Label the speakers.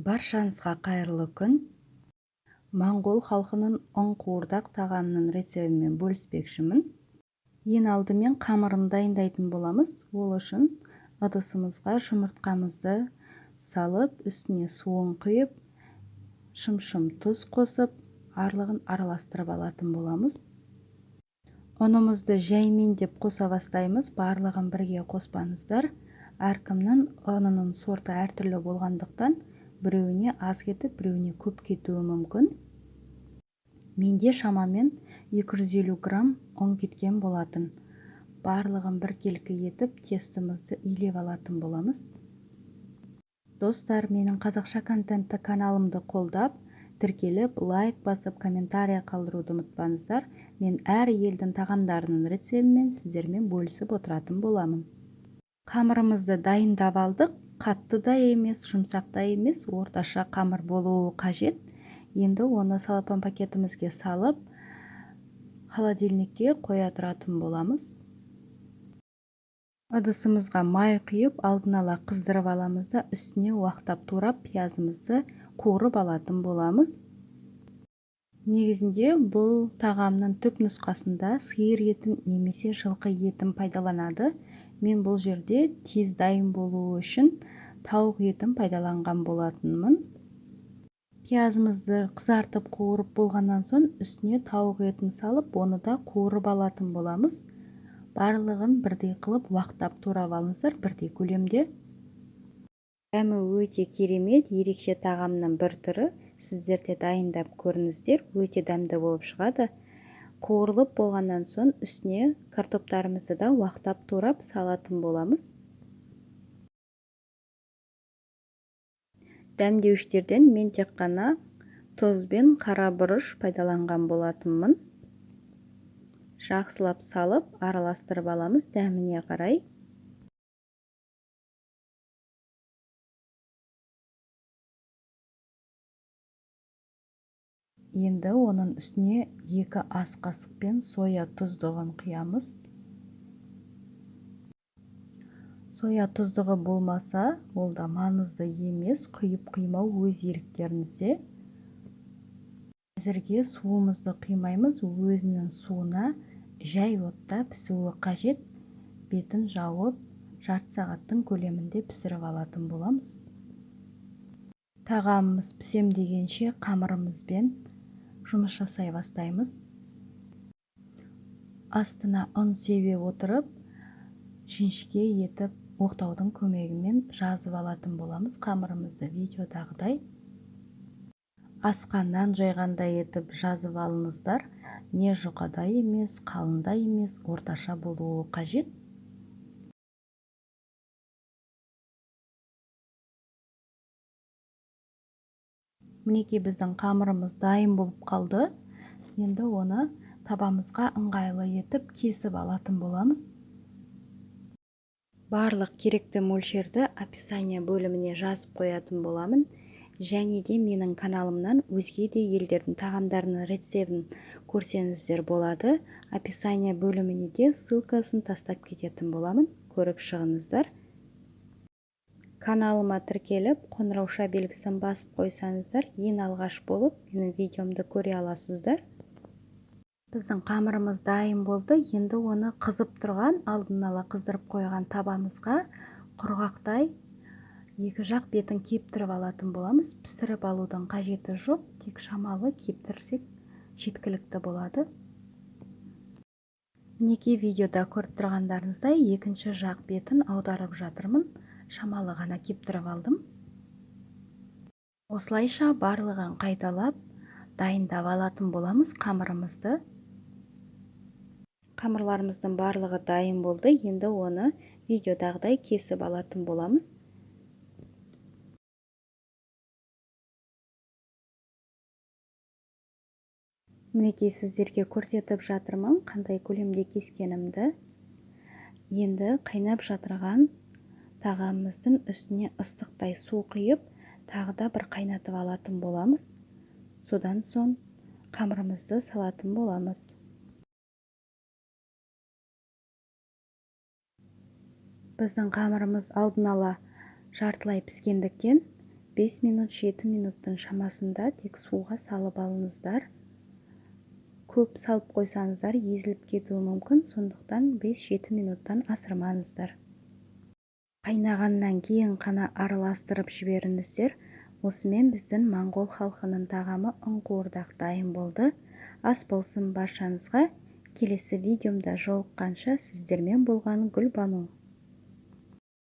Speaker 1: Баршаңызға қайырлы күн. Моңғол халқының оң қуырдақ тағамының рецебімен бөліспекшімін. Ең алдымен қамырын дайындайтын боламыз. Ол үшін ыдысымызға жұмыртқамызды салып, үстіне суын құйып, шым-шым тұз қосып, барлығын араластырып алатын боламыз. Ұнымызды жәймен деп қоса бастаймыз. Барлығын бірге қоспаңыздар. Әркімнің ұнының сорты әртүрлі болғандықтан біреуіне аз кетіп, біреуіне көп кетуі мүмкін. Менде шамамен 250 грамм ұн кеткен болатын. Барлығын біркелкі етіп, тестімізді илеп алатын боламыз. Достар, менің қазақша контентті каналымды қолдап, тіркеліп, лайк басып, комментария қалдыруды ұмытпаңыздар. Мен әр елдің тағамдарының рецебімен сіздермен бөлісіп отыратын боламын. Қамырымызды дайындап алдық. Қатты да емес, жұмсақ та емес, орташа қамыр болуы қажет. Енді оны салапан пакетімізге салып, холодильникке қоя тұратын боламыз. Ыдысымызға май құйып, алдын ала қыздырып аламыз да, үстіне уақтап турап, пиязымызды қуырып алатын боламыз. Негізінде бұл тағамның түп нұсқасында сиыр етін немесе жылқы етін пайдаланады. Мен бұл жерде тез дайын болуы үшін тауық етін пайдаланған болатынмын. Пиязымызды қызартып қуырып болғаннан соң үстіне тауық етін салып, оны да қуырып алатын боламыз. Барлығын бірдей қылып уақтап турап алыңыздар, бірдей көлемде. Дәмі өте керемет, ерекше тағамның бір түрі. Сіздер де дайындап көріңіздер, өте дәмді болып шығады. Қуырылып болғаннан соң үстіне картоптарымызды да уақтап турап салатын боламыз. Дәмдеуіштерден мен тек қана тұз бен қара бұрыш пайдаланған болатынмын. Жақсылап салып, араластырып аламыз дәміне қарай. Енді оның үстіне 2 ас қасықпен соя тұздығын құямыз. Соя тұздығы болмаса, ол да маңызды емес, құйып-құймау өз еріктеріңізде. Әзірге суымызды құймаймыз, өзінің суына жай отта пісуі қажет. Бетін жауып, жарты сағаттың көлемінде пісіріп алатын боламыз. Тағамымыз пісем дегенше қамырымызбен жұмыс жасай бастаймыз. Астына ұн себе отырып, жіңішке етіп, оқтаудың көмегімен жазып алатын боламыз қамырымызды видеодағыдай. Асқа нан жайғандай етіп жазып алыңыздар. Не жұқадай емес, қалыңдай емес, орташа болуы қажет. Мінекей біздің қамырымыз дайын болып қалды. Енді оны табамызға ыңғайлы етіп кесіп алатын боламыз. Барлық керекті мөлшерді описание бөліміне жазып қоятын боламын. Және де менің каналымнан өзге де елдердің тағамдарының рецебін көрсеңіздер болады. Описание бөліміне де ссылкасын тастап кететін боламын. Көріп шығыңыздар. Каналыма тіркеліп, қоңырауша белгісін басып қойсаңыздар, ең алғаш болып менің видеомды көре аласыздар. Біздің қамырымыз дайын болды. Енді оны қызып тұрған, алдын ала қыздырып қойған табамызға құрғақтай екі жақ бетін кептіріп алатын боламыз. Пісіріп алудың қажеті жоқ, тек шамалы кептірсек жеткілікті болады. Мінекей видеода көріп тұрғандарыңыздай екінші жақ бетін аударып жатырмын. Шамалы ғана кептіріп алдым. Осылайша барлығын қайталап, дайындап алатын боламыз қамырымызды. Қамырларымыздың барлығы дайын болды. Енді оны видеодағыдай кесіп алатын боламыз. Мінекей сіздерге көрсетіп жатырмын, қандай көлемде кескенімді. Енді қайнап жатырған тағамымыздың үстіне ыстықтай су құйып, тағы да бір қайнатып алатын боламыз. Содан соң қамырымызды салатын боламыз. Біздің қамырымыз алдын ала жартылай піскендіктен 5 минут 7 минуттың шамасында тек суға салып алыңыздар. Көп салып қойсаңыздар езіліп кетуі мүмкін, сондықтан 5-7 минуттан асырмаңыздар. Қайнағаннан кейін қана араластырып жіберіңіздер. Осымен біздің моңғол халқының тағамы ұн-қуырдақ дайын болды. Ас болсын баршаңызға. Келесі видеомда жолыққанша сіздермен болған Гүлбану.